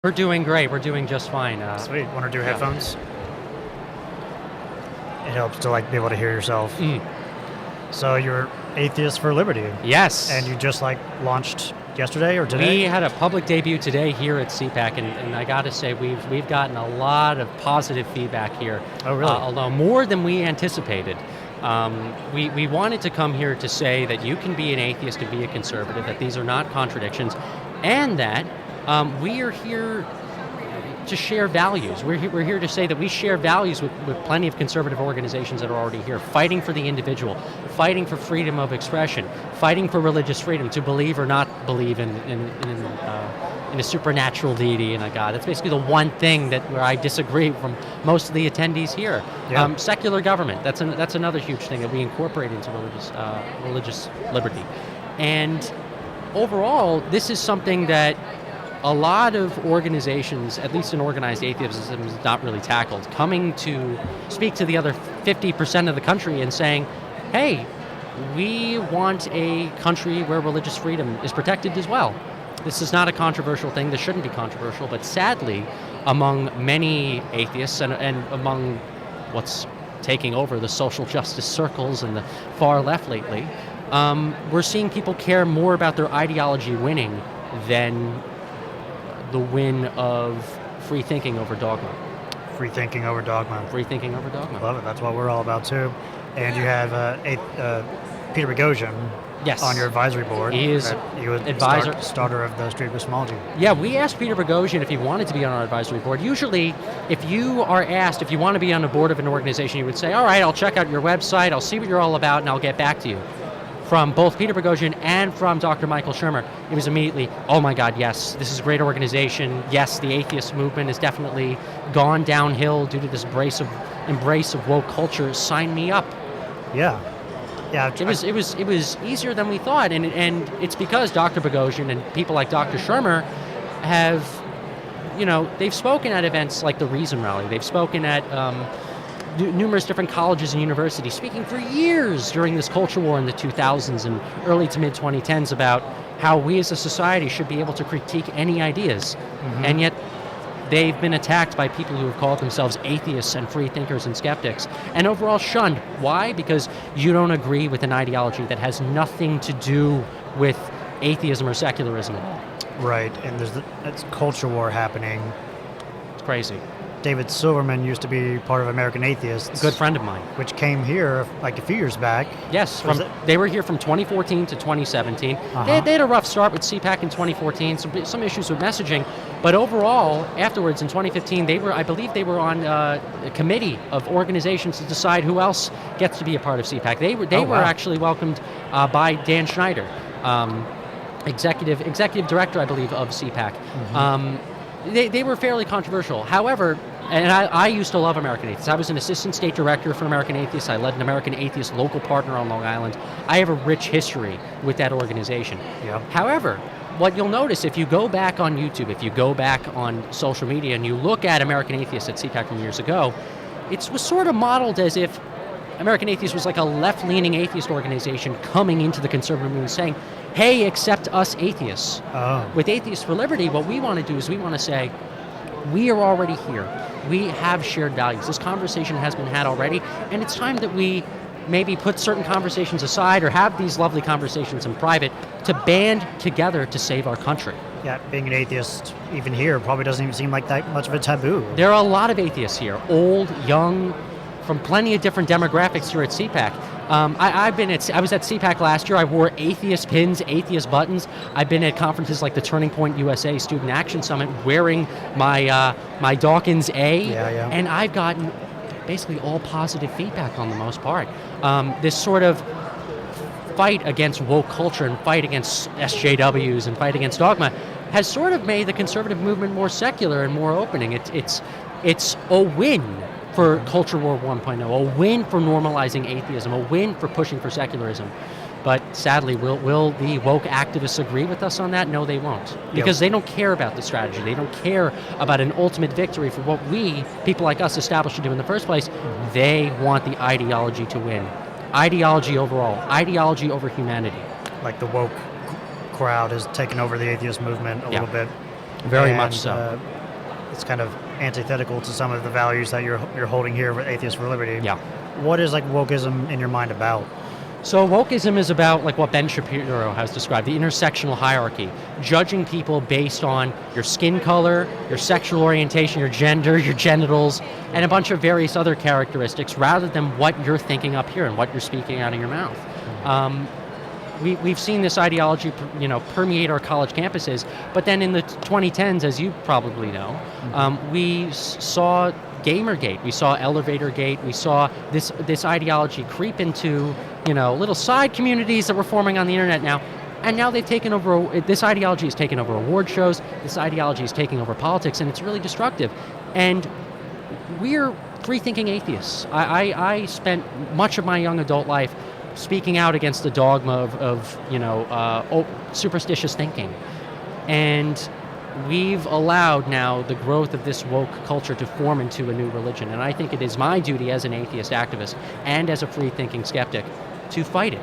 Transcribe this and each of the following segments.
We're doing great. We're doing just fine. Sweet. Want to do headphones? It helps to be able to hear yourself. So you're Atheists for Liberty. Yes. And you just launched yesterday or today? We had a public debut today here at CPAC, and I got to say we've gotten a lot of positive feedback here. Oh, really? Although more than we anticipated. We wanted to come here to say that you can be an atheist and be a conservative, that these are not contradictions, and that we are here to share values. We're here to say that we share values with plenty of conservative organizations that are already here, fighting for the individual, fighting for freedom of expression, fighting for religious freedom, to believe or not believe in a supernatural deity and a God. That's basically the one thing where I disagree from most of the attendees here. Yeah. Secular government, that's another huge thing that we incorporate into religious liberty. And overall, this is something that a lot of organizations, at least in organized atheism, is not really tackled. Coming to speak to the other 50% of the country and saying, hey, we want a country where religious freedom is protected as well. This is not a controversial thing. This shouldn't be controversial, but sadly, among many atheists and among what's taking over the social justice circles and the far left lately, we're seeing people care more about their ideology winning than the win of free thinking over dogma. Free thinking over dogma. Free thinking over dogma. Love it. That's what we're all about too. And you have Peter Bogosian on your advisory board. He is advisor, starter of the Street of Epistemology. Yeah, we asked Peter Bogosian if he wanted to be on our advisory board. Usually, if you are asked if you want to be on the board of an organization, you would say, all right, I'll check out your website, I'll see what you're all about, and I'll get back to you. From both Peter Bogosian and from Dr. Michael Shermer, it was immediately, oh my God, yes, this is a great organization. Yes, the atheist movement has definitely gone downhill due to this embrace of woke culture. Sign me up. Yeah. Yeah. It was easier than we thought, and it's because Dr. Bogosian and people like Dr. Shermer have, they've spoken at events like the Reason Rally. They've spoken at numerous different colleges and universities, speaking for years during this culture war in the 2000s and early to mid 2010s about how we as a society should be able to critique any ideas. Mm-hmm. And yet they've been attacked by people who have called themselves atheists and free thinkers and skeptics, and overall shunned. Why? Because you don't agree with an ideology that has nothing to do with atheism or secularism at all. Right, and that's culture war happening. It's crazy. David Silverman used to be part of American Atheists. A good friend of mine. Which came here a few years back. Yes, they were here from 2014 to 2017. Uh-huh. They had a rough start with CPAC in 2014, some issues with messaging, but overall, afterwards in 2015, I believe they were on a committee of organizations to decide who else gets to be a part of CPAC. They were actually welcomed by Dan Schneider, executive director, I believe, of CPAC. Mm-hmm. They were fairly controversial. However, and I used to love American Atheists. I was an assistant state director for American Atheists. I led an American Atheist local partner on Long Island. I have a rich history with that organization. Yep. However, what you'll notice if you go back on YouTube, if you go back on social media and you look at American Atheists at CPAC from years ago, it was sort of modeled as if American Atheists was like a left-leaning atheist organization coming into the conservative movement saying, hey, accept us atheists. Oh. With Atheists for Liberty, what we want to do is we want to say, we are already here. We have shared values. This conversation has been had already, and it's time that we maybe put certain conversations aside or have these lovely conversations in private to band together to save our country. Yeah, being an atheist, even here, probably doesn't even seem like that much of a taboo. There are a lot of atheists here, old, young, from plenty of different demographics here at CPAC. I was at CPAC last year. I wore atheist pins, atheist buttons. I've been at conferences like the Turning Point USA Student Action Summit wearing my Dawkins A. Yeah. And I've gotten basically all positive feedback on the most part. This sort of fight against woke culture and fight against SJWs and fight against dogma has sort of made the conservative movement more secular and more opening. It's a win for Culture War 1.0, a win for normalizing atheism, a win for pushing for secularism. But sadly, will the woke activists agree with us on that? No, they won't. Because they don't care about the strategy. They don't care about an ultimate victory for what we, people like us, established to do in the first place. Mm-hmm. They want the ideology to win. Ideology overall. Ideology over humanity. Like the woke crowd has taken over the atheist movement a little bit. Very much so. It's kind of antithetical to some of the values that you're holding here with Atheists for Liberty. Yeah. What is like wokeism in your mind about? So wokeism is about like what Ben Shapiro has described, the intersectional hierarchy, judging people based on your skin color, your sexual orientation, your gender, your genitals, and a bunch of various other characteristics rather than what you're thinking up here and what you're speaking out of your mouth. We've seen this ideology, permeate our college campuses, but then in the 2010s, as you probably know, we saw Gamergate, we saw Elevatorgate, we saw this ideology creep into little side communities that were forming on the internet now, and now they've taken over. This ideology has taken over award shows. This ideology is taking over politics, and it's really destructive. And we're free-thinking atheists. I spent much of my young adult life speaking out against the dogma of superstitious thinking, and we've allowed now the growth of this woke culture to form into a new religion. And I think it is my duty as an atheist activist and as a free-thinking skeptic to fight it,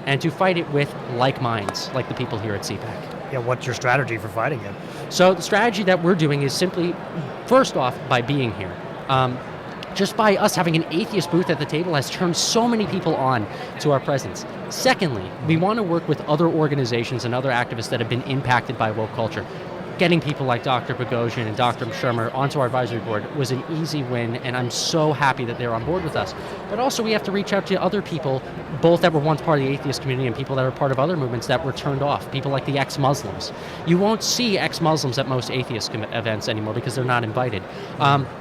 and to fight it with like minds, like the people here at CPAC. Yeah, what's your strategy for fighting it? So the strategy that we're doing is simply, first off, by being here. Just by us having an atheist booth at the table has turned so many people on to our presence. Secondly, we want to work with other organizations and other activists that have been impacted by woke culture. Getting people like Dr. Bogosian and Dr. Shermer onto our advisory board was an easy win, and I'm so happy that they're on board with us. But also we have to reach out to other people, both that were once part of the atheist community and people that are part of other movements that were turned off, people like the ex-Muslims. You won't see ex-Muslims at most atheist events anymore because they're not invited.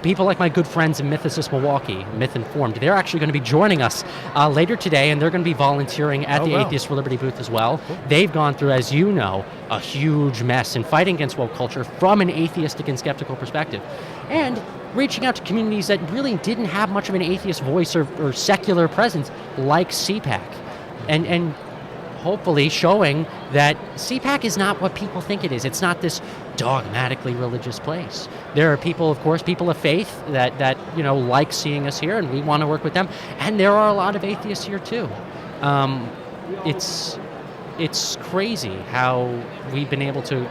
People like my good friends in Mythicist Milwaukee, Myth Informed, they're actually going to be joining us later today, and they're going to be volunteering at the Atheists for Liberty booth as well. Cool. They've gone through, as you know, a huge mess in fighting against woke culture from an atheistic and skeptical perspective, and reaching out to communities that really didn't have much of an atheist voice or secular presence, like CPAC, and hopefully showing that CPAC is not what people think it is. It's not this dogmatically religious place. There are people, of course, people of faith that like seeing us here, and we want to work with them, and there are a lot of atheists here too. It's crazy how we've been able to,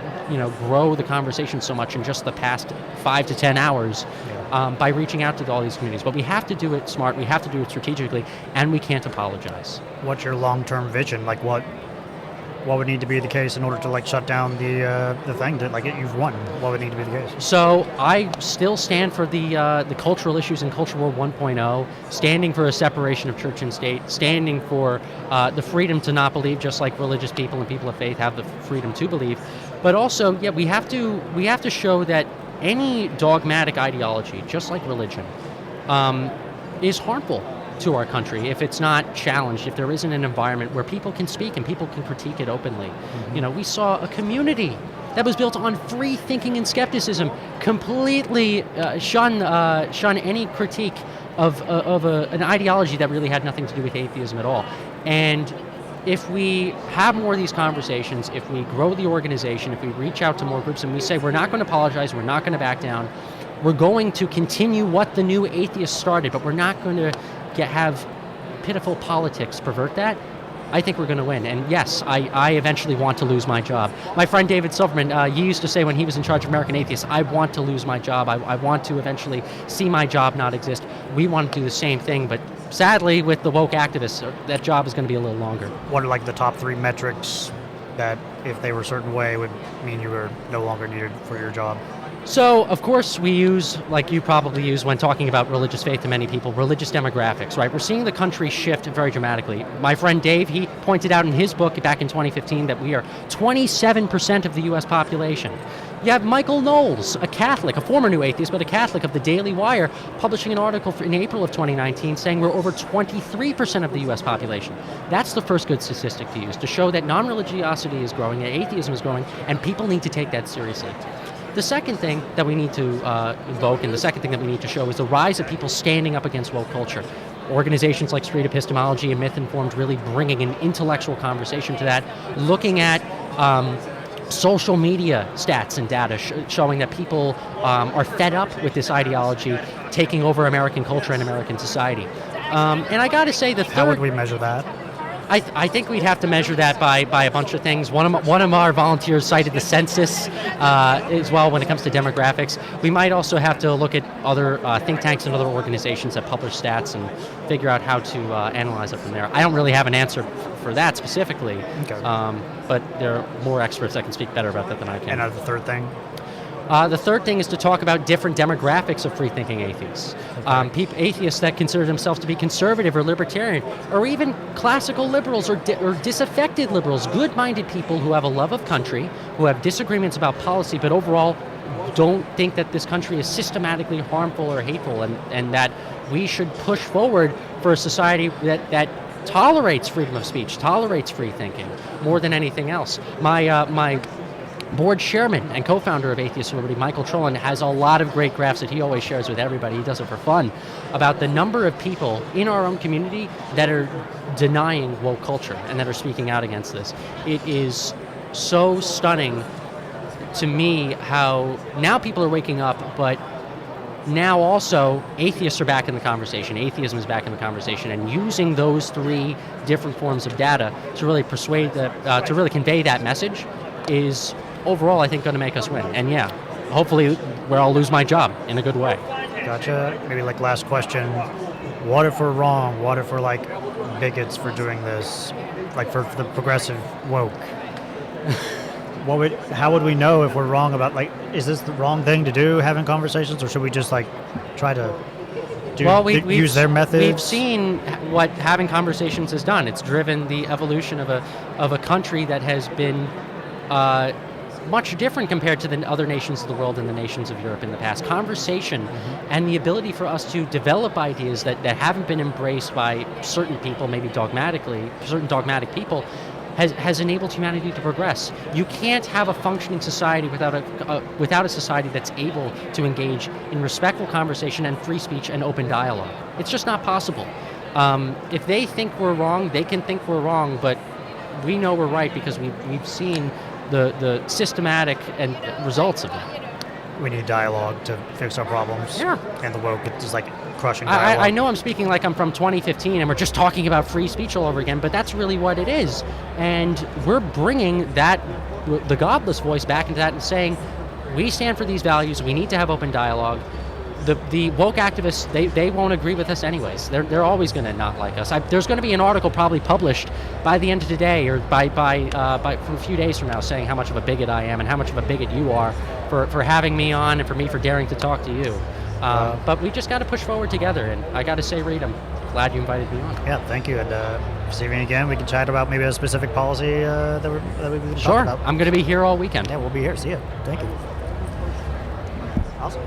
grow the conversation so much in just the past 5 to 10 hours by reaching out to all these communities. But we have to do it smart, we have to do it strategically, and we can't apologize. What's your long-term vision? Like what would need to be the case in order to shut down the thing that you've won? What would need to be the case? So I still stand for the cultural issues in Culture War 1.0, standing for a separation of church and state, standing for the freedom to not believe, just like religious people and people of faith have the freedom to believe. But also, we have to show that any dogmatic ideology, just like religion, is harmful to our country if it's not challenged, if there isn't an environment where people can speak and people can critique it openly. Mm-hmm. We saw a community that was built on free thinking and skepticism completely shun any critique of an ideology that really had nothing to do with atheism at all. And if we have more of these conversations, if we grow the organization, if we reach out to more groups and we say we're not going to apologize, we're not going to back down, we're going to continue what the new atheists started, but we're not going to have pitiful politics pervert that, I think we're going to win. And yes, I eventually want to lose my job. My friend David Silverman, he used to say when he was in charge of American Atheists, I want to lose my job. I want to eventually see my job not exist. We want to do the same thing, but sadly, with the woke activists, that job is going to be a little longer. What are the top 3 metrics that, if they were a certain way, would mean you were no longer needed for your job? So, of course, we use, like you probably use when talking about religious faith to many people, religious demographics, right? We're seeing the country shift very dramatically. My friend Dave, he pointed out in his book back in 2015 that we are 27% of the U.S. population. You have Michael Knowles, a Catholic, a former New Atheist, but a Catholic of the Daily Wire, publishing an article in April of 2019 saying we're over 23% of the U.S. population. That's the first good statistic to use, to show that non-religiosity is growing, that atheism is growing, and people need to take that seriously. The second thing that we need to invoke, and the second thing that we need to show, is the rise of people standing up against woke culture. Organizations like Street Epistemology and Myth Informed really bringing an intellectual conversation to that, looking at social media stats and data showing that people are fed up with this ideology taking over American culture and American society. And I got to say, the third... How would we measure that? I think we'd have to measure that by a bunch of things. One of our volunteers cited the census as well when it comes to demographics. We might also have to look at other think tanks and other organizations that publish stats and figure out how to analyze it from there. I don't really have an answer for that specifically, Okay. but there are more experts that can speak better about that than I can. And the third thing? The third thing is to talk about different demographics of free-thinking atheists. Atheists that consider themselves to be conservative or libertarian, or even classical liberals or disaffected liberals, good-minded people who have a love of country, who have disagreements about policy, but overall don't think that this country is systematically harmful or hateful, and that we should push forward for a society that tolerates freedom of speech, tolerates free thinking, more than anything else. My board chairman and co-founder of Atheists for Liberty, Michael Trollan, has a lot of great graphs that he always shares with everybody. He does it for fun, about the number of people in our own community that are denying woke culture and that are speaking out against this. It is so stunning to me how now people are waking up, but now also atheists are back in the conversation. Atheism is back in the conversation, and using those three different forms of data to really persuade to really convey that message is overall, I think, going to make us win. And yeah, hopefully where I'll lose my job in a good way. Gotcha. Maybe like last question. What if we're wrong? What if we're like bigots for doing this? Like for the progressive woke? How would we know if we're wrong about, like, is this the wrong thing to do, having conversations, or should we just like try to use their methods? We've seen what having conversations has done. It's driven the evolution of a country that has been much different compared to the other nations of the world and the nations of Europe in the past. Conversation and the ability for us to develop ideas that haven't been embraced by certain people, maybe certain dogmatic people, has enabled humanity to progress. You can't have a functioning society without a society that's able to engage in respectful conversation and free speech and open dialogue. It's just not possible. If they think we're wrong, they can think we're wrong, but we know we're right because we've seen the systematic and results of that. We need dialogue to fix our problems. Yeah. And the woke is just like crushing dialogue. I know I'm speaking like I'm from 2015 and we're just talking about free speech all over again, but that's really what it is. And we're bringing the godless voice back into that and saying, we stand for these values, we need to have open dialogue. The woke activists, they won't agree with us anyways. They're always going to not like us. There's going to be an article probably published by the end of today or by from a few days from now saying how much of a bigot I am and how much of a bigot you are for having me on and for me for daring to talk to you. But we just got to push forward together. And I got to say, Reed, I'm glad you invited me on. Yeah, thank you. And see you again. We can chat about maybe a specific policy that we've been talking about. I'm going to be here all weekend. Yeah, we'll be here. See you. Thank you. Awesome.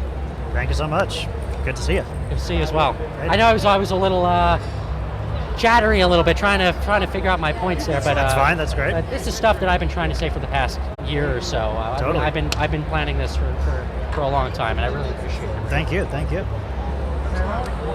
Thank you so much. Good to see you. Good to see you as well. Right. I know I was a little chattery a little bit, trying to figure out my points there, but that's fine. That's great. This is stuff that I've been trying to say for the past year or so. Totally. I've been planning this for a long time, and I really appreciate it. Thank you.